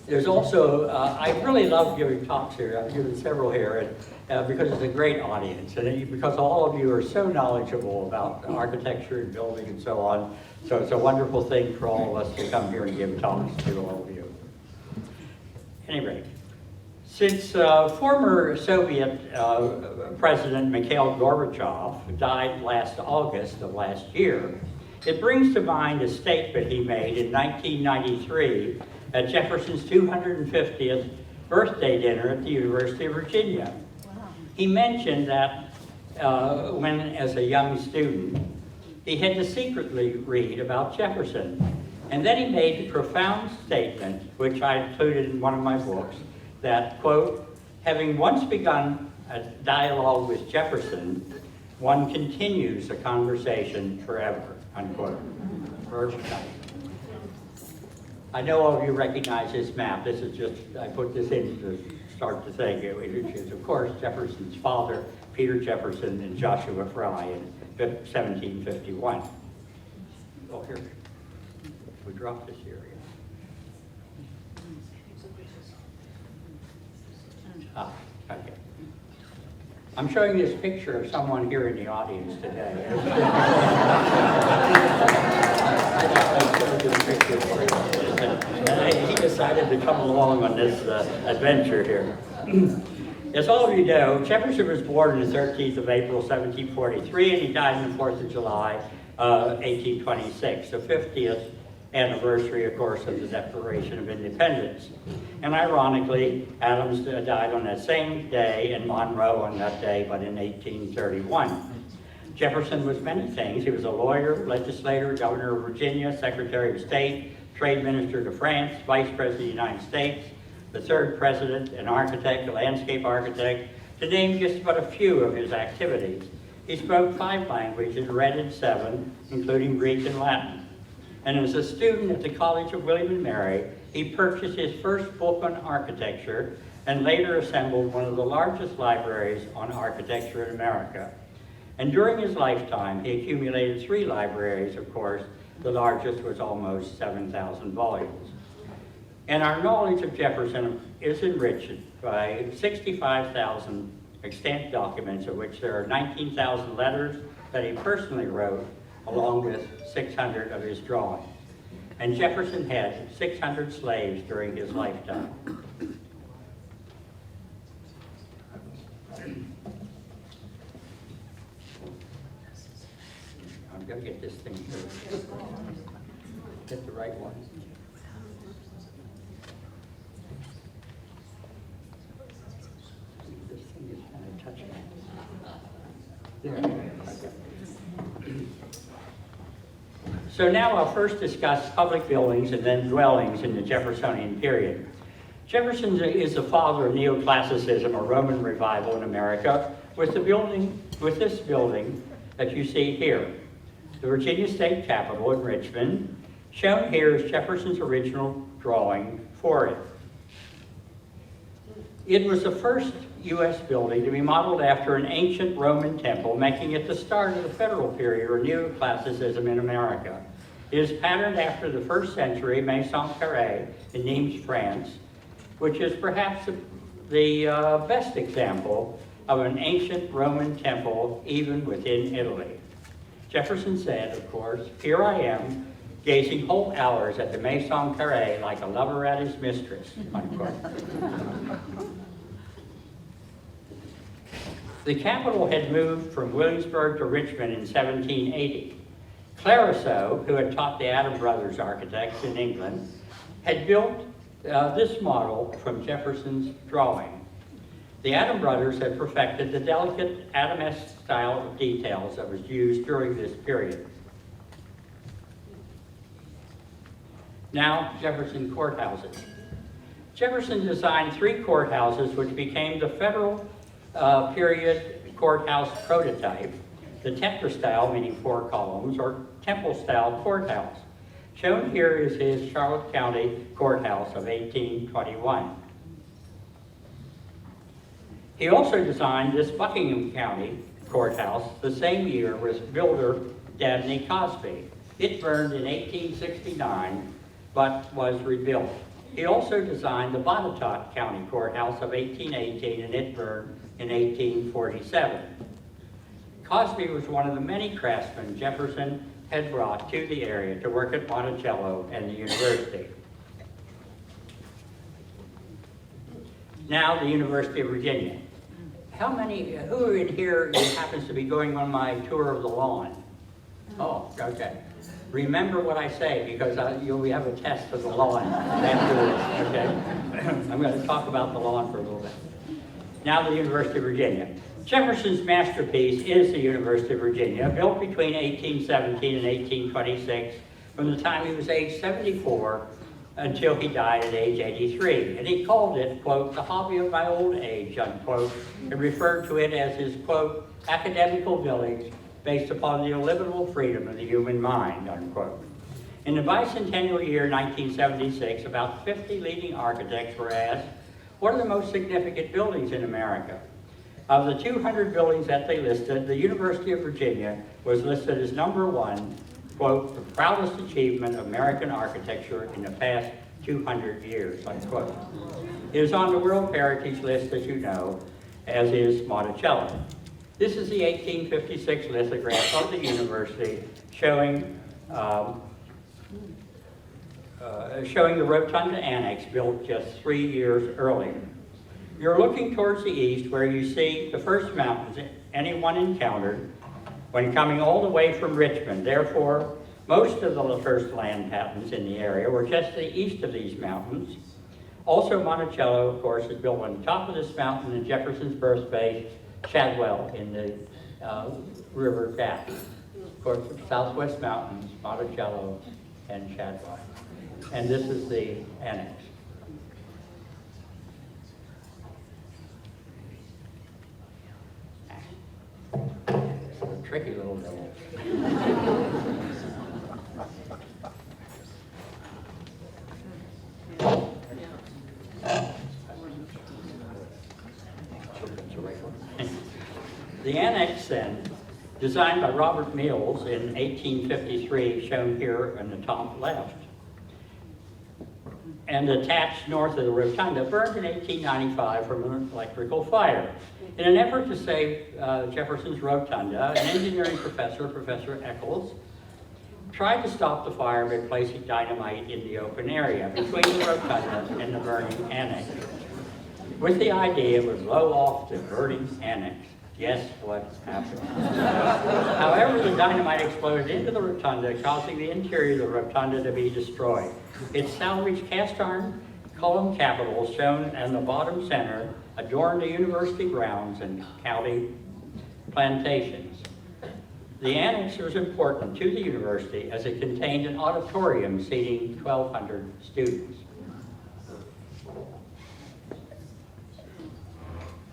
There's also, I really love giving talks here. I've given several here, and, because it's a great audience, and because all of you are so knowledgeable about architecture and building and so on. So it's a wonderful thing for all of us to come here and give talks to all of you. At any rate, since former Soviet President Mikhail Gorbachev died last August of last year, it brings to mind a statement he made in 1993 at Jefferson's 250th birthday dinner at the University of Virginia. Wow. He mentioned that when, as a young student, he had to secretly read about Jefferson. And then he made the profound statement, which I included in one of my books, that, quote, having once begun a dialogue with Jefferson, one continues a conversation forever, unquote. I know all of you recognize this map. This is just, I put this in to start to think. It is, of course, Jefferson's father, Peter Jefferson, and Joshua Fry in 1751. Oh, here. We dropped this area. Ah, okay. I'm showing this picture of someone here in the audience today. And he decided to come along on this adventure here. As all of you know, Jefferson was born on the 13th of April, 1743, and he died on the 4th of July, 1826, the 50th anniversary, of course, of the Declaration of Independence. And ironically, Adams died on that same day and Monroe on that day, but in 1831. Jefferson was many things. He was a lawyer, legislator, governor of Virginia, secretary of state, trade minister to France, vice president of the United States, the third president, an architect, a landscape architect, to name just but a few of his activities. He spoke 5 languages, read in 7, including Greek and Latin. And as a student at the College of William and Mary, he purchased his first book on architecture and later assembled one of the largest libraries on architecture in America. And during his lifetime, he accumulated 3 libraries, of course. The largest was almost 7,000 volumes. And our knowledge of Jefferson is enriched by 65,000 extant documents, of which there are 19,000 letters that he personally wrote, along with 600 of his drawings. And Jefferson had 600 slaves during his lifetime. I'm going to get this thing here. Get the right one. This thing is kind of touching. There. Okay. So now I'll first discuss public buildings and then dwellings in the Jeffersonian period. Jefferson is the father of neoclassicism, or Roman revival in America, with this building that you see here, the Virginia State Capitol in Richmond. Shown here is Jefferson's original drawing for it. It was the first U.S. building to be modeled after an ancient Roman temple, making it the start of the Federal period, or neoclassicism in America. It is patterned after the 1st century Maison Carré in Nimes, France, which is perhaps the best example of an ancient Roman temple, even within Italy. Jefferson said, of course, "Here I am, gazing whole hours at the Maison Carré like a lover at his mistress," unquote. The capital had moved from Williamsburg to Richmond in 1780. Clarisseau, who had taught the Adam Brothers architects in England, had built this model from Jefferson's drawing. The Adam Brothers had perfected the delicate Adamesque style of details that was used during this period. Now, Jefferson courthouses. Jefferson designed 3 courthouses which became the Federal period courthouse prototype, the Templar style, meaning 4 columns, or Temple style courthouse. Shown here is his Charlotte County courthouse of 1821. He also designed this Buckingham County courthouse the same year with builder Dabney Cosby. It burned in 1869, but was rebuilt. He also designed the Botetourt County Courthouse of 1818, and it burned in 1847. Cosby was one of the many craftsmen Jefferson had brought to the area to work at Monticello and the university. Now, the University of Virginia. Who in here happens to be going on my tour of the lawn? Oh, okay. Remember what I say, because you'll have a test of the lawn afterwards, okay? I'm going to talk about the lawn for a little bit. Now, the University of Virginia. Jefferson's masterpiece is the University of Virginia, built between 1817 and 1826, from the time he was age 74 until he died at age 83. And he called it, quote, the hobby of my old age, unquote, and referred to it as his, quote, academical village based upon the illimitable freedom of the human mind, unquote. In the bicentennial year 1976, about 50 leading architects were asked, what are the most significant buildings in America? Of the 200 buildings that they listed, the University of Virginia was listed as number one, quote, the proudest achievement of American architecture in the past 200 years, unquote. It is on the World Heritage List, as you know, as is Monticello. This is the 1856 lithograph of the university showing the Rotunda Annex built just 3 years earlier. You're looking towards the east where you see the first mountains anyone encountered when coming all the way from Richmond. Therefore, most of the first land patents in the area were just to the east of these mountains. Also, Monticello, of course, is built on top of this mountain in Jefferson's birthplace, Chadwell, in the River Gap. Of course, Southwest Mountains, Monticello, and Chadwell. And this is the annex. It's a tricky little village. The annex, then, designed by Robert Mills in 1853, shown here in the top left, and attached north of the rotunda, burned in 1895 from an electrical fire. In an effort to save Jefferson's rotunda, an engineering professor, Professor Eccles, tried to stop the fire by placing dynamite in the open area between the rotunda and the burning annex, with the idea it would blow off the burning annex. Guess what happened? However, the dynamite exploded into the rotunda, causing the interior of the rotunda to be destroyed. Its salvaged cast iron column capitals, shown in the bottom center, adorn the university grounds and county plantations. The annex was important to the university as it contained an auditorium seating 1,200 students.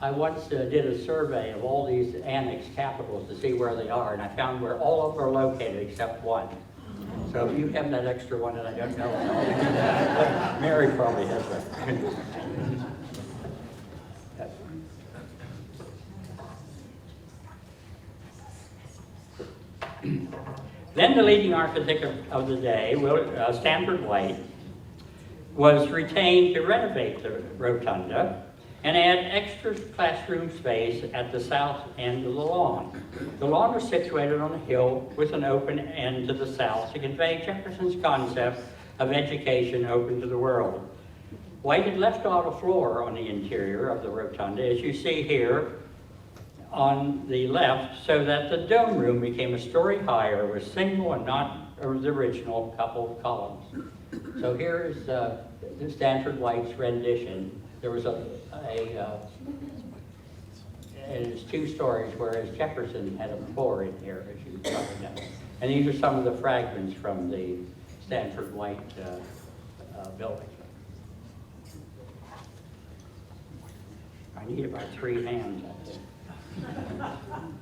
I once did a survey of all these annex capitals to see where they are, and I found where all of them are located except one. So if you have that extra one that I don't know, Mary probably has one. Then the leading architect of the day, Stanford White, was retained to renovate the rotunda and add extra classroom space at the south end of the lawn. The lawn was situated on a hill with an open end to the south to convey Jefferson's concept of education open to the world. White had left out a floor on the interior of the rotunda, as you see here on the left, so that the dome room became a story higher with single and not the original couple columns. So here is the Stanford White's rendition. There was it's 2 stories, whereas Jefferson had a floor in here, as you probably know. And these are some of the fragments from the Stanford White building. I need about 3 hands, I think.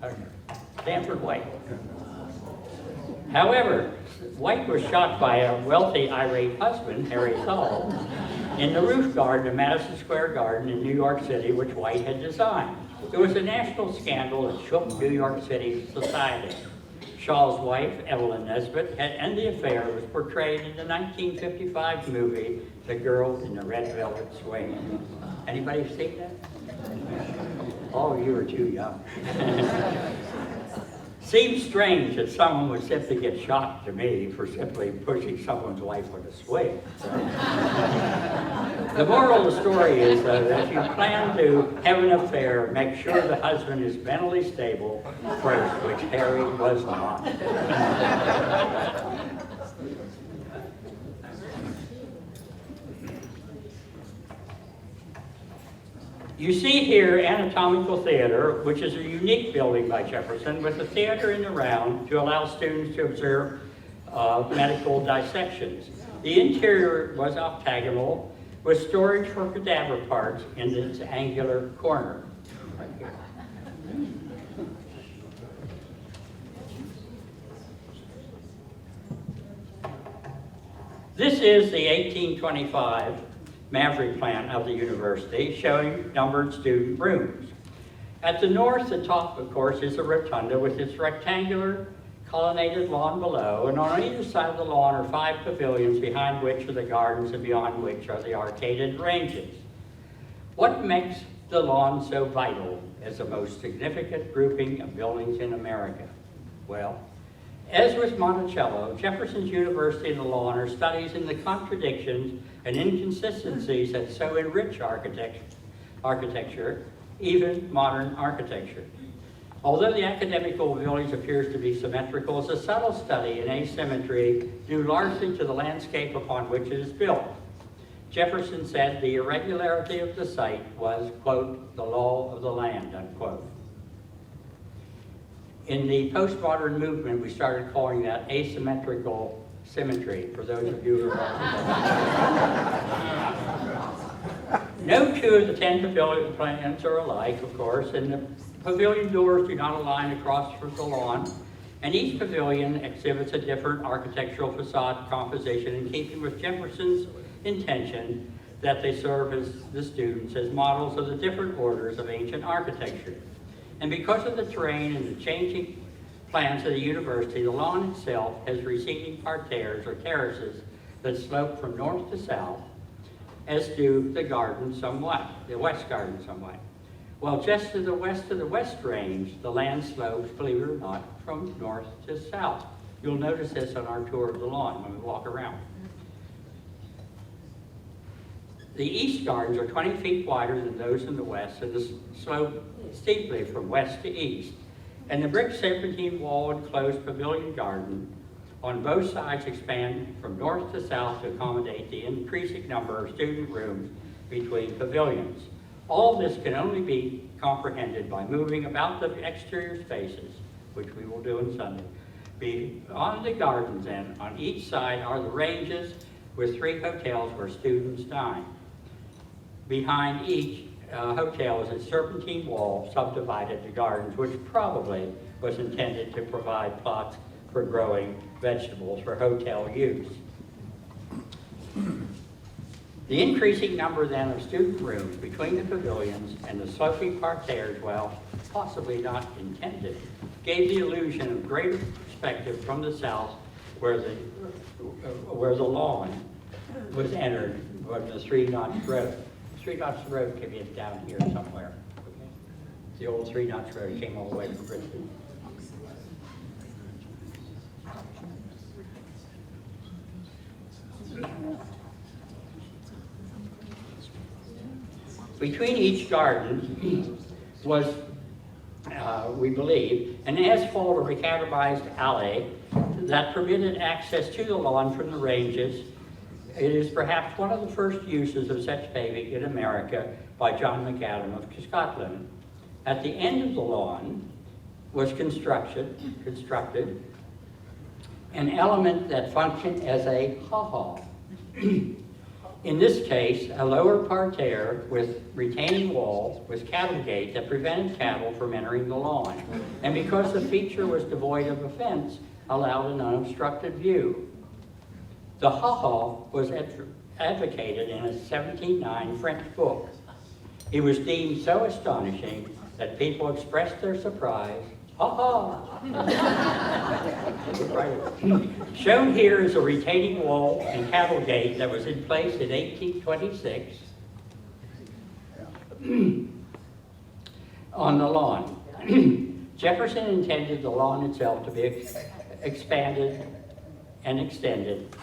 Okay. Stanford White. However, White was shot by a wealthy, irate husband, Harry Saul, in the roof garden of Madison Square Garden in New York City, which White had designed. It was a national scandal that shook New York City society. Shaw's wife, Evelyn Nesbit, and the affair was portrayed in the 1955 movie The Girl in the Red Velvet Swing. Anybody seen that? Oh, you were too young. Seems strange that someone would simply get shot to me for simply pushing someone's wife on a swing. The moral of the story is, though, that if you plan to have an affair, make sure the husband is mentally stable first, which Harry was not. You see here Anatomical Theater, which is a unique building by Jefferson, with a theater in the round to allow students to observe medical dissections. The interior was octagonal, with storage for cadaver parts in its angular corner. Right here. This is the 1825 Maverick plan of the university, showing numbered student rooms. At the north, the top, of course, is a rotunda with its rectangular colonnaded lawn below, and on either side of the lawn are 5 pavilions, behind which are the gardens and beyond which are the arcaded ranges. What makes the lawn so vital as the most significant grouping of buildings in America? Well, as with Monticello, Jefferson's University and the lawn are studies in the contradictions and inconsistencies that so enrich architecture, even modern architecture. Although the academical buildings appears to be symmetrical, it's a subtle study in asymmetry due largely to the landscape upon which it is built. Jefferson said the irregularity of the site was, quote, the law of the land, unquote. In the postmodern movement, we started calling that asymmetrical symmetry, for those of you who are No two of the 10 pavilion plans are alike, of course, and the pavilion doors do not align across the lawn, and each pavilion exhibits a different architectural facade composition in keeping with Jefferson's intention that they serve as the students as models of the different orders of ancient architecture. And because of the terrain and the changing plans of the university, the lawn itself has receding parterres or terraces that slope from north to south, as do the garden somewhat, the west garden somewhat. While just to the west of the West Range, the land slopes, believe it or not, from north to south. You'll notice this on our tour of the lawn when we walk around. The east gardens are 20 feet wider than those in the west, and slope steeply from west to east. And the brick serpentine wall enclosed pavilion garden on both sides expand from north to south to accommodate the increasing number of student rooms between pavilions. All this can only be comprehended by moving about the exterior spaces, which we will do on Sunday. Beyond the gardens, and on each side are the ranges with 3 hotels where students dine. Behind each hotel is a serpentine wall subdivided to gardens, which probably was intended to provide plots for growing vegetables for hotel use. The increasing number then of student rooms between the pavilions and the sloping parterres, while possibly not intended, gave the illusion of greater perspective from the south where the lawn was entered from the 3-notch road. 3-notch road came in down here somewhere. Okay. The old 3-notch road came all the way from Brisbane. Between each garden was, we believe, an asphalt or macadamized alley that permitted access to the lawn from the ranges. It is perhaps one of the first uses of such paving in America by John McAdam of Scotland. At the end of the lawn was constructed an element that functioned as a ha-ha. In this case, a lower parterre with retaining walls with cattle gate that prevented cattle from entering the lawn, and because the feature was devoid of a fence, allowed an unobstructed view. The ha-ha was advocated in a 1709 French book. It was deemed so astonishing that people expressed their surprise Ha-ha! Shown here is a retaining wall and cattle gate that was in place in 1826 on the lawn. Jefferson intended the lawn itself to be expanded and extended,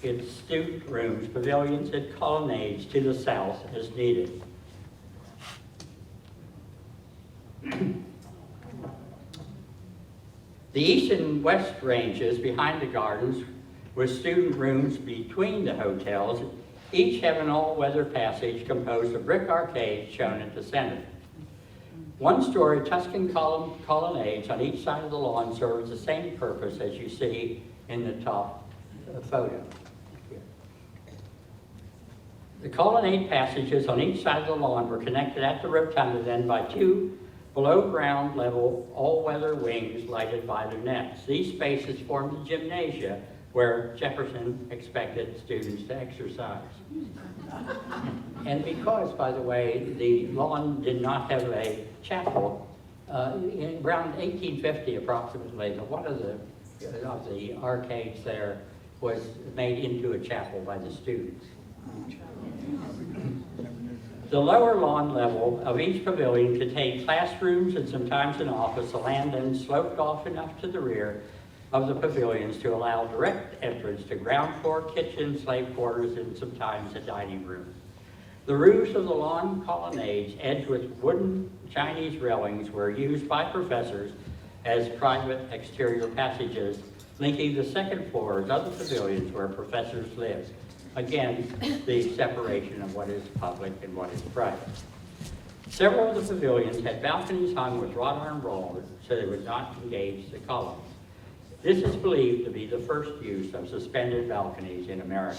its student rooms, pavilions, and colonnades to the south as needed. The east and west ranges behind the gardens, with student rooms between the hotels, each have an all-weather passage composed of brick arcades shown at the center. One-story Tuscan colonnades on each side of the lawn serves the same purpose as you see in the top photo. The colonnade passages on each side of the lawn were connected at the rotunda then by two below-ground level all-weather wings lighted by lunettes. These spaces formed the gymnasia where Jefferson expected students to exercise. And because, by the way, the lawn did not have a chapel, in around 1850 approximately, one of the arcades there was made into a chapel by the students. The lower lawn level of each pavilion contained classrooms and sometimes an office. The land then sloped off enough to the rear of the pavilions to allow direct entrance to ground floor kitchens, slave quarters, and sometimes a dining room. The roofs of the lawn colonnades, edged with wooden Chinese railings, were used by professors as private exterior passages, linking the second floors of the pavilions where professors lived. Again, the separation of what is public and what is private. Several of the pavilions had balconies hung with wrought iron rollers so they would not engage the columns. This is believed to be the first use of suspended balconies in America.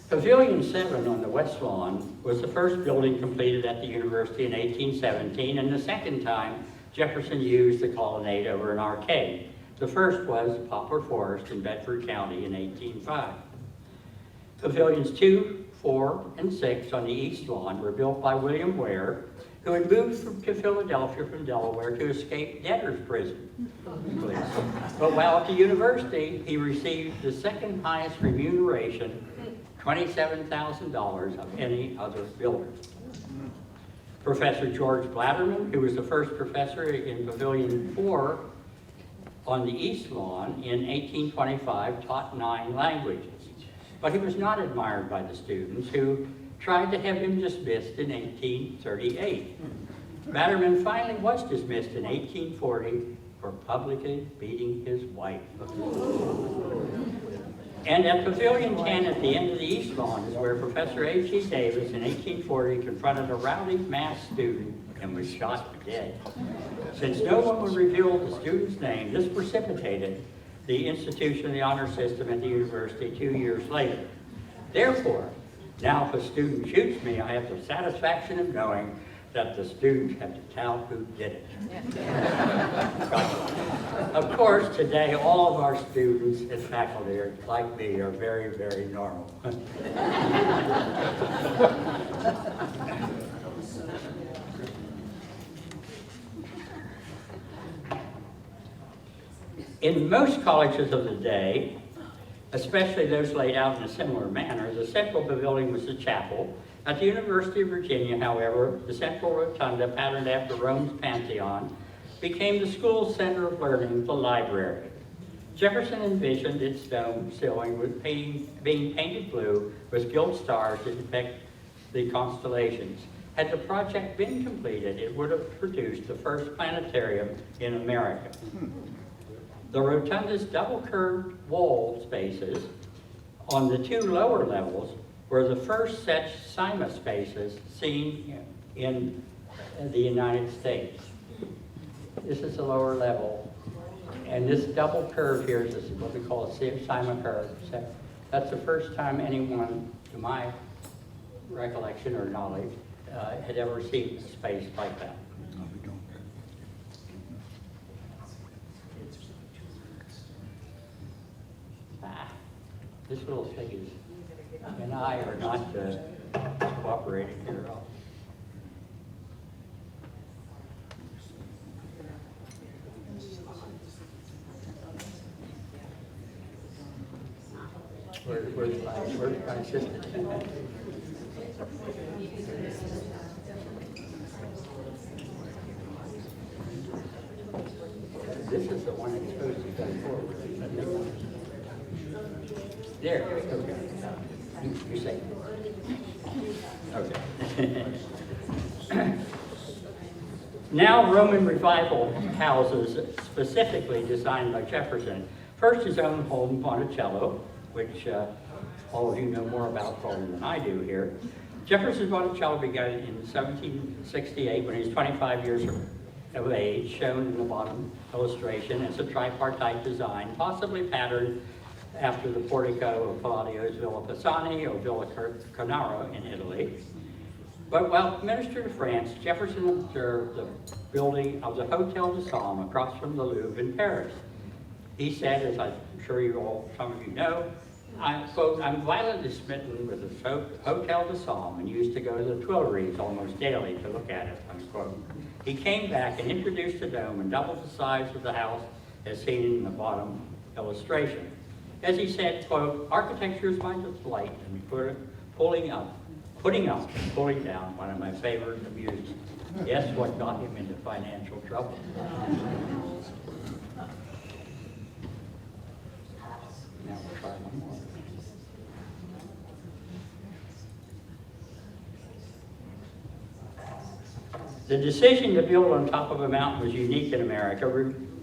Pavilion 7 on the west lawn was the first building completed at the university in 1817, and the second time Jefferson used the colonnade over an arcade. The first was Poplar Forest in Bedford County in 1805. Pavilions 2, 4, and 6 on the east lawn were built by William Ware, who had moved to Philadelphia from Delaware to escape debtor's prison. But while at the university, he received the second highest remuneration, $27,000 of any other builder. Professor George Blatterman, who was the first professor in Pavilion 4 on the east lawn in 1825, taught 9 languages. But he was not admired by the students, who tried to have him dismissed in 1838. Blatterman finally was dismissed in 1840 for publicly beating his wife. And at Pavilion 10 at the end of the east lawn is where Professor H.G. Davis in 1840 confronted a rowdy mass student and was shot dead. Since no one would reveal the student's name, this precipitated the institution of the honor system at the university 2 years later. Therefore, now if a student shoots me, I have the satisfaction of knowing that the students have to tell who did it. Of course, today, all of our students and faculty, like me, are very, very normal. In most colleges of the day, especially those laid out in a similar manner, the central pavilion was the chapel. At the University of Virginia, however, the central rotunda, patterned after Rome's Pantheon, became the school's center of learning, the library. Jefferson envisioned its dome ceiling with being painted blue with gilt stars to depict the constellations. Had the project been completed, it would have produced the first planetarium in America. The rotunda's double-curved wall spaces on the 2 lower levels were the first such cyma spaces seen in the United States. This is the lower level, and this double curve here is what we call a cyma curve. So that's the first time anyone, to my recollection or knowledge, had ever seen a space like that. This little thing is, and I are not cooperating here at all. Where's my assistant? This is the one that's supposed to come forward. There, okay. You say. Okay. Now Roman revival houses specifically designed by Jefferson. First his own home, Monticello, which all of you know more about probably than I do here. Jefferson's Monticello began in 1768 when he was 25 years of age, shown in the bottom illustration. It's a tripartite design, possibly patterned after the portico of Palladio's Villa Pisani or Villa Cornaro in Italy. But while minister to France, Jefferson observed the building of the Hotel de Somme across from the Louvre in Paris. He said, as I'm sure some of you know, I quote, "I'm violently smitten with the Hotel de Somme and used to go to the Tuileries almost daily to look at it," unquote. He came back and introduced the dome and doubled the size of the house as seen in the bottom illustration. As he said, quote, "Architecture is my delight and putting up and pulling down, one of my favorite amusements." Yes, what got him into financial trouble. Now we'll try one more. The decision to build on top of a mountain was unique in America,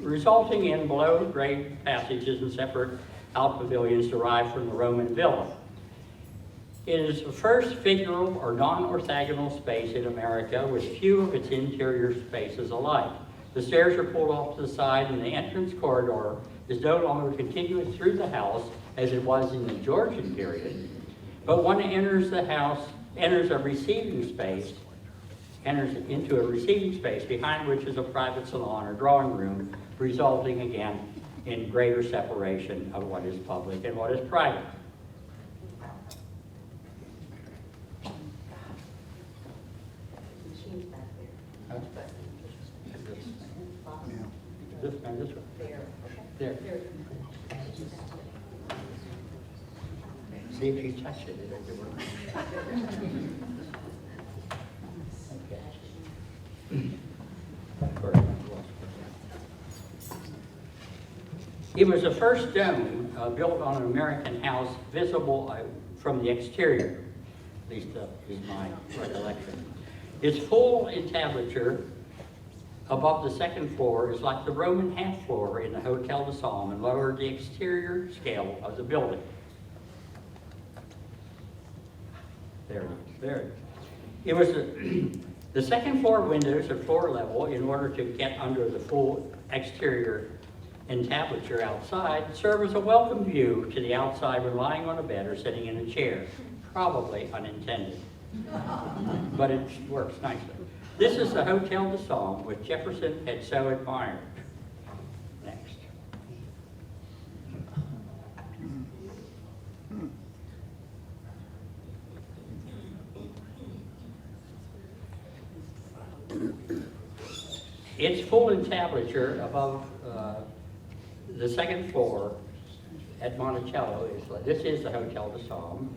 resulting in below-grade passages and separate out pavilions derived from the Roman villa. It is the first figural or non-orthogonal space in America with few of its interior spaces alike. The stairs are pulled off to the side and the entrance corridor is no longer continuous through the house as it was in the Georgian period, but one enters the house, enters into a receiving space, behind which is a private salon or drawing room, resulting again in greater separation of what is public and what is private. This one. There. See if you touch it. It was the first dome built on an American house visible from the exterior, at least is my recollection. Its full entablature above the second floor is like the Roman half floor in the Hotel de Somme and lowered the exterior scale of the building. There it is. There it is. It was the second floor windows at floor level in order to get under the full exterior entablature outside serve as a welcome view to the outside when lying on a bed or sitting in a chair. Probably unintended, but it works nicely. This is the Hotel de Somme, which Jefferson had so admired. Next. Its full entablature above the second floor at Monticello is, this is the Hotel de Somme.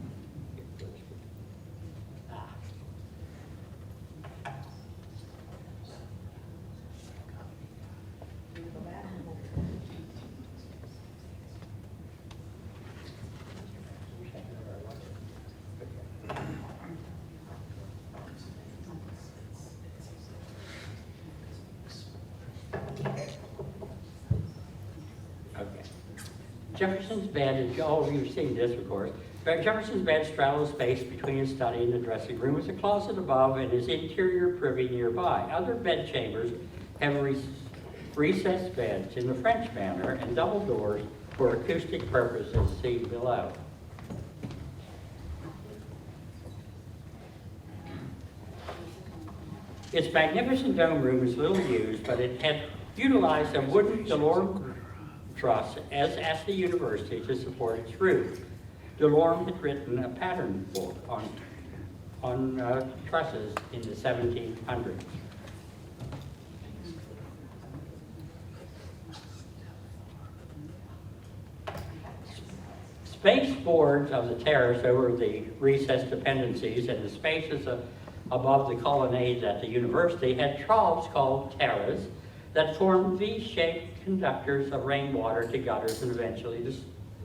Jefferson's bed, and all of you have seen this, of course. Jefferson's bed straddles space between his study and the dressing room with a closet above and his interior privy nearby. Other bed chambers have recessed beds in the French manner and double doors for acoustic purposes seen below. Its magnificent dome room is little used, but it had utilized a wooden Delorme truss as at the university to support its roof. Delorme had written a pattern book on trusses in the 1700s. Space boards of the terrace over the recessed dependencies and the spaces above the colonnades at the university had troughs called terraces that formed V-shaped conductors of rainwater to gutters and eventually to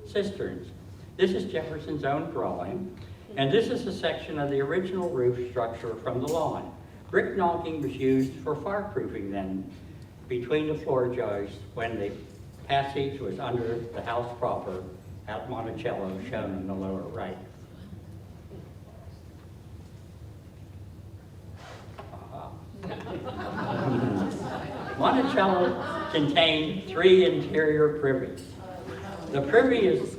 cisterns. This is Jefferson's own drawing, and this is a section of the original roof structure from the lawn. Brick knocking was used for fireproofing then between the floor joists when the passage was under the house proper at Monticello, shown in the lower right. Monticello contained 3 interior privies. The privy is,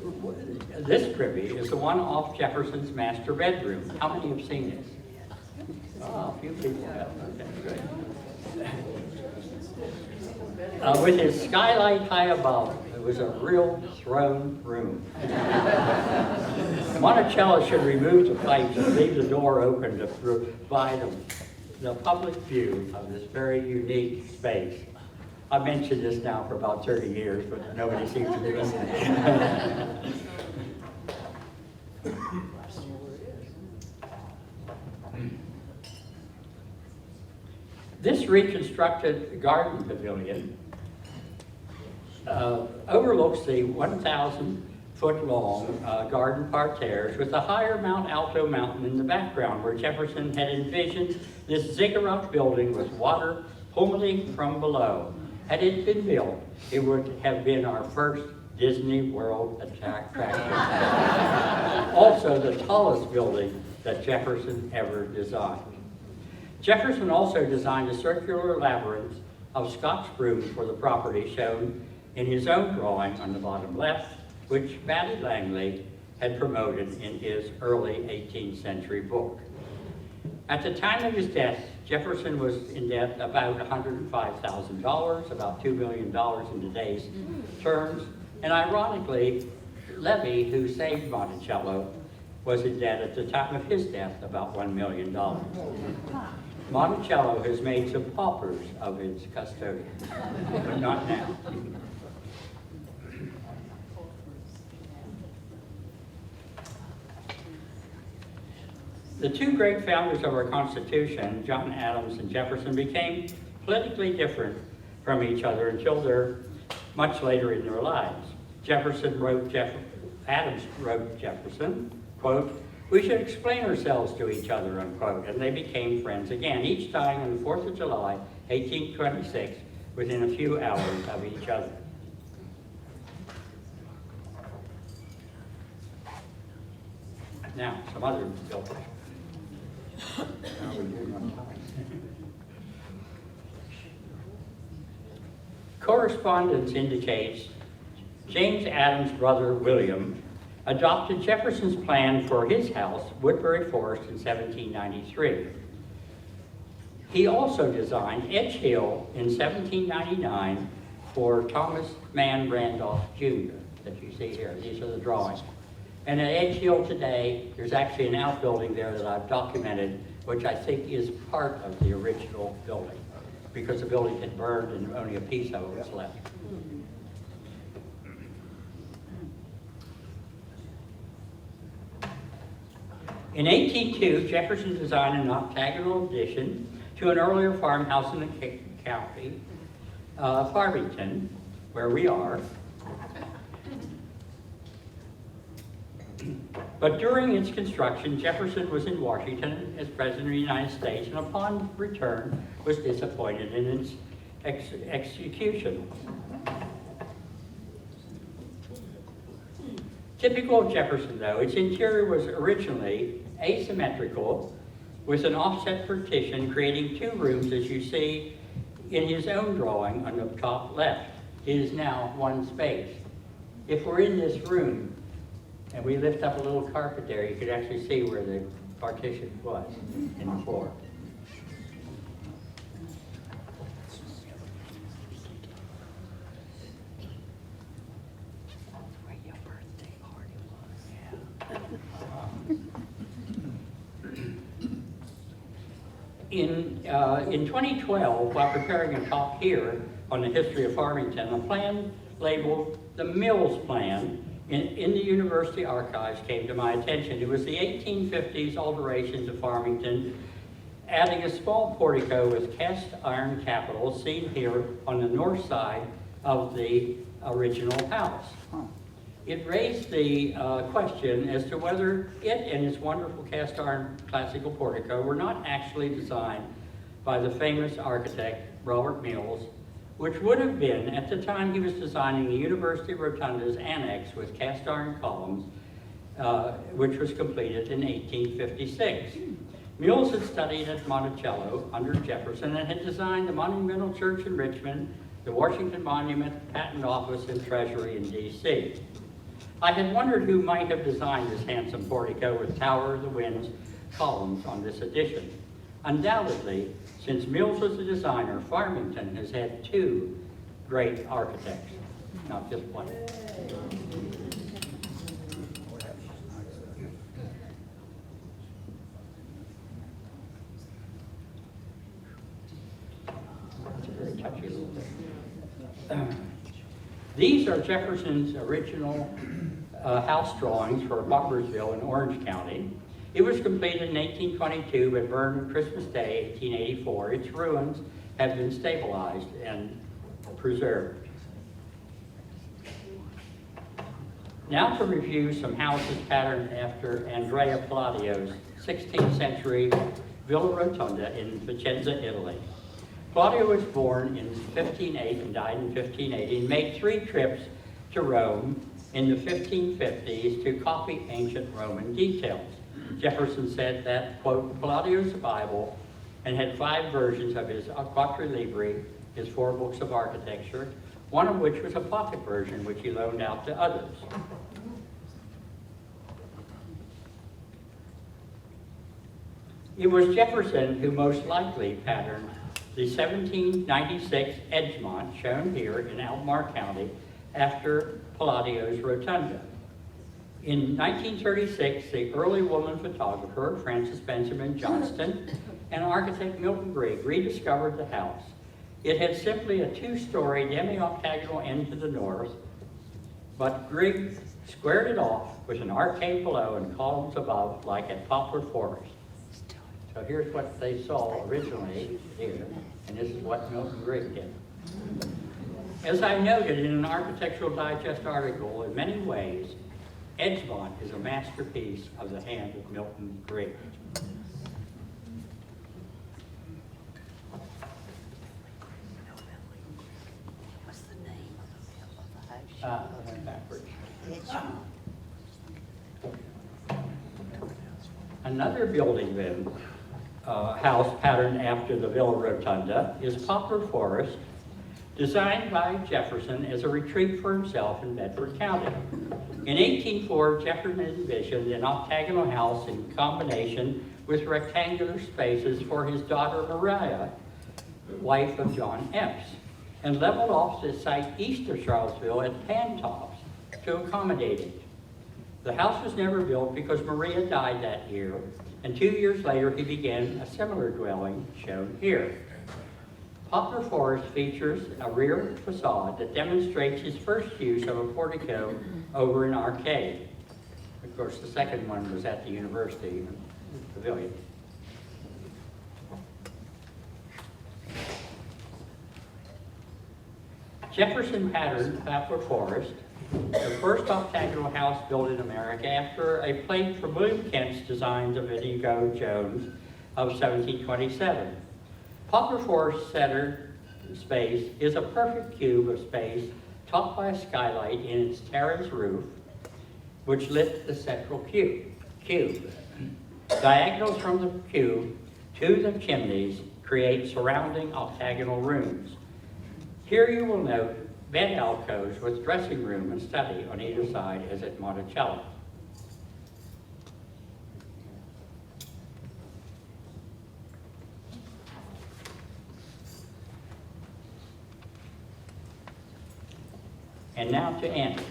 this privy is the one off Jefferson's master bedroom. How many have seen this? Oh, a few people have. Okay, good. With his skylight high above, it was a real throne room. Monticello should remove the pipes and leave the door open to provide the public view of this very unique space. I've mentioned this now for about 30 years, but nobody seems to be listening. This reconstructed garden pavilion overlooks the 1,000-foot-long garden parterres with the higher Mount Alto mountain in the background, where Jefferson had envisioned this ziggurat building with water pummeling from below. Had it been built, it would have been our first Disney World attraction. Also the tallest building that Jefferson ever designed. Jefferson also designed a circular labyrinth of Scotch brooms for the property, shown in his own drawing on the bottom left, which Batty Langley had promoted in his early 18th century book. At the time of his death, Jefferson was in debt about $105,000, about $2 million in today's terms, and ironically, Levy, who saved Monticello, was in debt at the time of his death about $1 million. Monticello has made some paupers of its custodians, but not now. The 2 great founders of our Constitution, John Adams and Jefferson, became politically different from each other until they're much later in their lives. Adams wrote Jefferson, quote, "We should explain ourselves to each other," unquote, and they became friends again, each dying on the 4th of July, 1826, within a few hours of each other. Now, some other buildings. How are we doing on time? Correspondence indicates James Adams' brother William adopted Jefferson's plan for his house, Woodbury Forest, in 1793. He also designed Edge Hill in 1799 for Thomas Mann Randolph Jr. that you see here. These are the drawings. And at Edge Hill today, there's actually an outbuilding there that I've documented, which I think is part of the original building, because the building had burned and only a piece of it was left. In 1802, Jefferson designed an octagonal addition to an earlier farmhouse in the county, Farmington, where we are. But during its construction, Jefferson was in Washington as President of the United States, and upon return was disappointed in its execution. Typical of Jefferson, though, its interior was originally asymmetrical, with an offset partition creating 2 rooms, as you see in his own drawing on the top left. It is now 1 space. If we're in this room, and we lift up a little carpet there, you could actually see where the partition was in the floor. In 2012, while preparing a talk here on the history of Farmington, a plan labeled the Mills Plan in the university archives came to my attention. It was the 1850s alterations of Farmington, adding a small portico with cast iron capitals seen here on the north side of the original house. It raised the question as to whether it and its wonderful cast iron classical portico were not actually designed by the famous architect Robert Mills, which would have been, at the time he was designing the University Rotunda's annex with cast iron columns, which was completed in 1856. Mills had studied at Monticello under Jefferson and had designed the Monumental Church in Richmond, the Washington Monument, Patent Office, and Treasury in D.C. I had wondered who might have designed this handsome portico with Tower of the Winds columns on this edition. Undoubtedly, since Mills was the designer, Farmington has had two great architects, not just one. That's a very touchy little thing. These are Jefferson's original house drawings for Butlersville in Orange County. It was completed in 1822 but burned Christmas Day, 1884. Its ruins have been stabilized and preserved. Now to review some houses patterned after Andrea Palladio's 16th century Villa Rotunda in Vicenza, Italy. Palladio was born in 1508 and died in 1580 and made 3 trips to Rome in the 1550s to copy ancient Roman details. Jefferson said that, quote, Palladio's Bible and had 5 versions of his Quattro Libri, his 4 books of architecture, one of which was a pocket version which he loaned out to others. It was Jefferson who most likely patterned the 1796 Edgemont, shown here in Albemarle County, after Palladio's Rotunda. In 1936, the early woman photographer, Frances Benjamin Johnston, and architect Milton Grigg rediscovered the house. It had simply a 2-story demi-octagonal end to the north, but Grigg squared it off with an arcade below and columns above, like at Poplar Forest. So here's what they saw originally here, and this is what Milton Grigg did. As I noted in an Architectural Digest article, in many ways, Edgemont is a masterpiece of the hand of Milton Grigg. What's the name of the house? I went backwards. Another building then, house patterned after the Villa Rotunda, is Poplar Forest, designed by Jefferson as a retreat for himself in Bedford County. In 1804, Jefferson envisioned an octagonal house in combination with rectangular spaces for his daughter Maria, wife of John Epps, and leveled off the site east of Charlottesville at Pantops to accommodate it. The house was never built because Maria died that year, and 2 years later he began a similar dwelling shown here. Poplar Forest features a rear facade that demonstrates his first use of a portico over an arcade. Of course, the second one was at the University Pavilion. Jefferson patterned Poplar Forest, the first octagonal house built in America, after a plate from William Kent's designs of Inigo Jones of 1727. Poplar Forest center space is a perfect cube of space topped by a skylight in its terrace roof, which lit the central cube. Diagonals from the cube to the chimneys create surrounding octagonal rooms. Here you will note bed alcoves with dressing room and study on either side as at Monticello. And now to end.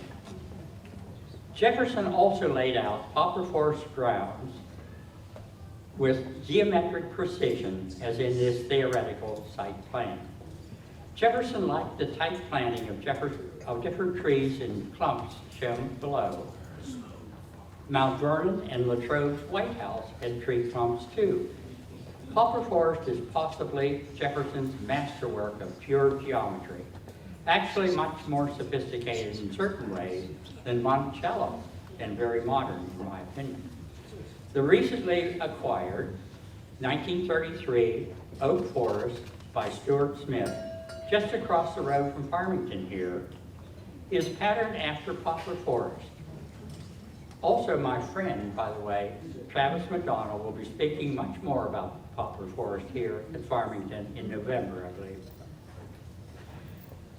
Jefferson also laid out Poplar Forest grounds with geometric precision as in this theoretical site plan. Jefferson liked the tight planting of different trees in clumps shown below. Mount Vernon and Latrobe's White House had tree clumps too. Poplar Forest is possibly Jefferson's masterwork of pure geometry, actually much more sophisticated in certain ways than Monticello, and very modern in my opinion. The recently acquired 1933 oak forest by Stuart Smith, just across the road from Farmington here, is patterned after Poplar Forest. Also, my friend, by the way, Travis McDonald, will be speaking much more about Poplar Forest here at Farmington in November, I believe.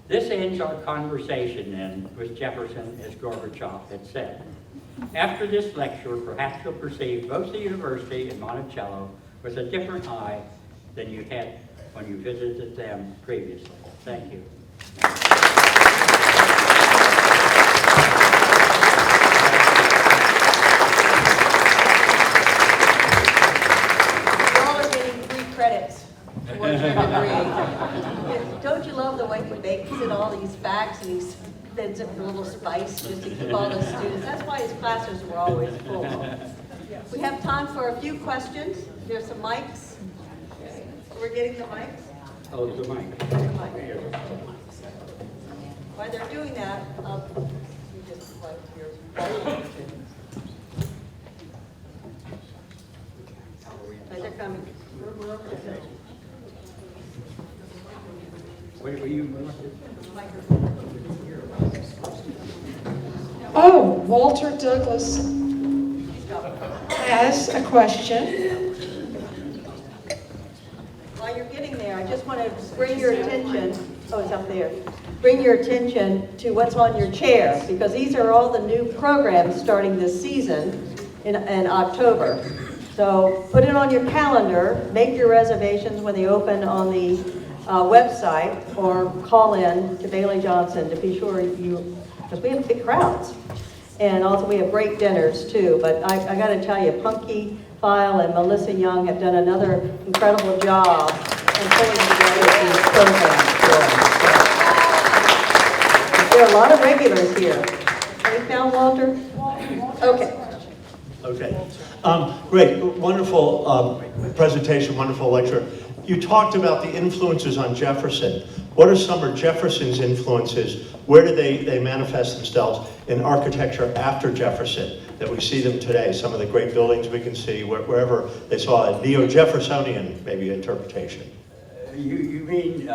This ends our conversation then with Jefferson, as Gorbachev had said. After this lecture, perhaps you'll perceive both the university and Monticello with a different eye than you had when you visited them previously. Thank you. Don't you love the way he makes it all these facts and he spins it for a little spice just to keep all the students? That's why his classes were always full. We have time for a few questions. There's some mics. We're getting the mics. Oh, the mic. While they're doing that, you just like your. They're coming. We're over there. Wait, were you? Oh, Walter Douglas has a question. While you're getting there, I just want to bring your attention, oh, it's up there. Bring your attention to what's on your chair, because these are all the new programs starting this season in October. So put it on your calendar, make your reservations when they open on the website, or call in to Bailey Johnson to be sure you, because we have big crowds. And also we have great dinners too, but I got to tell you, Punky File and Melissa Young have done another incredible job in pulling together these programs for us. There are a lot of regulars here. Have you found Walter? Okay. Okay. Great. Wonderful presentation, wonderful lecture. You talked about the influences on Jefferson. What are some of Jefferson's influences? Where do they manifest themselves in architecture after Jefferson, that we see them today? Some of the great buildings we can see, wherever they saw a neo-Jeffersonian, maybe, interpretation. You mean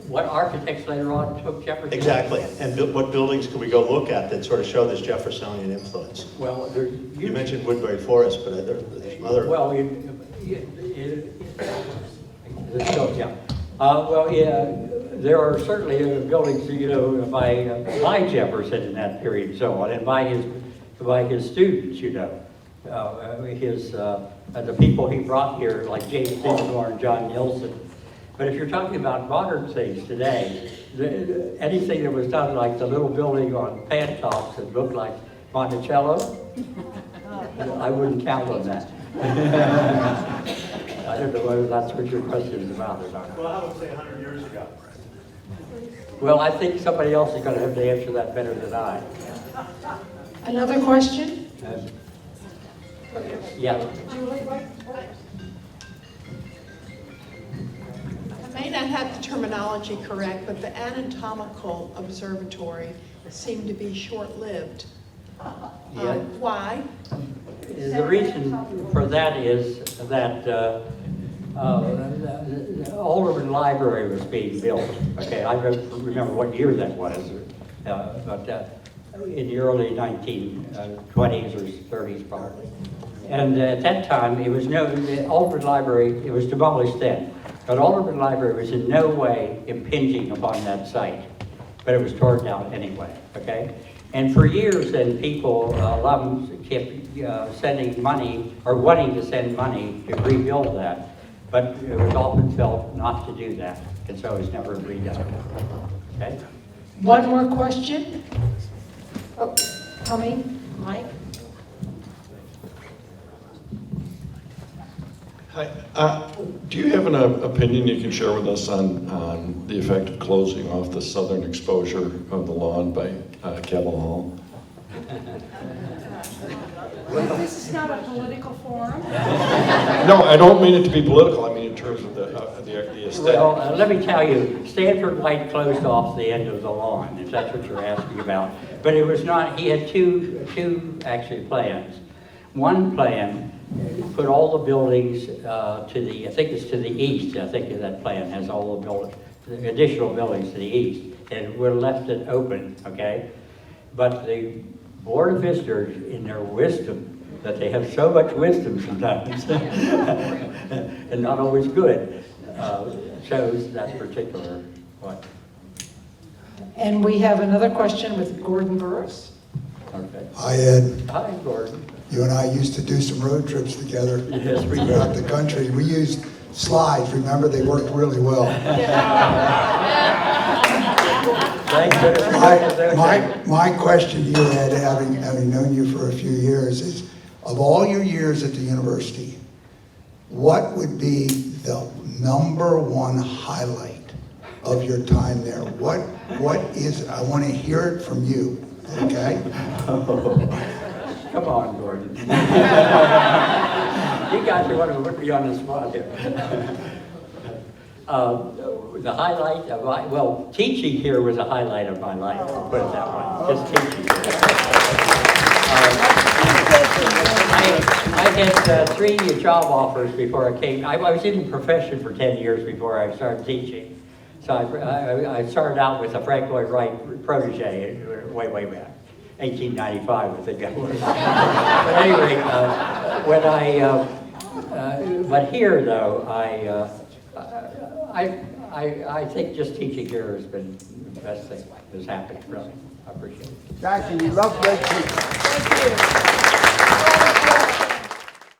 what architects later on took Jefferson? Exactly. And what buildings can we go look at that sort of show this Jeffersonian influence? Well, you mentioned Woodbury Forest, but there's some other... Well, there are certainly buildings, by Jefferson in that period and so on, and by his students, the people he brought here, like James Dinsmore and John Nielsen. But if you're talking about modern things today, anything that was done like the little building on Pantops that looked like Monticello, I wouldn't count on that. I don't know whether that's what your question is about or not. Well, I would say 100 years ago. Well, I think somebody else is going to have to answer that better than I. Another question? Yeah. I may not have the terminology correct, but the anatomical observatory seemed to be short-lived. Yeah. Why? The reason for that is that the Alderman Library was being built. Okay, I don't remember what year that was, but in the early 1920s or 30s probably. And at that time, the Alderman Library, it was demolished then. But Alderman Library was in no way impinging upon that site, but it was torn down anyway, okay? And for years then, alums kept sending money, or wanting to send money to rebuild that, but it was often felt not to do that, and so it's never redone, okay? One more question. Oh, coming, Mike. Hi. Do you have an opinion you can share with us on the effect of closing off the southern exposure of the lawn by Cabell Hall? This is not a political forum. No, I don't mean it to be political. I mean in terms of the aesthetic. Well, let me tell you, Stanford White closed off the end of the lawn, if that's what you're asking about. But it was not, he had two actually plans. One plan put all the buildings to the, I think it's to the east, I think that plan has all the buildings, the additional buildings to the east, and we're left it open, okay? But the Board of Visitors, in their wisdom, that they have so much wisdom sometimes, and not always good, chose that particular one. And we have another question with Gordon Burris. Okay. Hi, Ed. Hi, Gordon. You and I used to do some road trips together Yes, we did. throughout the country. We used slides, remember? They worked really well. Thank goodness. My question to you, Ed, having known you for a few years, is of all your years at the university, what would be the number one highlight of your time there? What is, I want to hear it from you, okay? Come on, Gordon. You guys are going to put me on the spot here. The highlight of my, well, teaching here was a highlight of my life, I'll put it that way, just teaching here. I had 3 job offers before I came. I was in the profession for 10 years before I started teaching. So I started out with a Frank Lloyd Wright protege, way back. 1895, I think I was. But anyway, but here though, I think just teaching here has been the best thing that's happened, really. I appreciate it. Jackie, we love red tape. Thank you.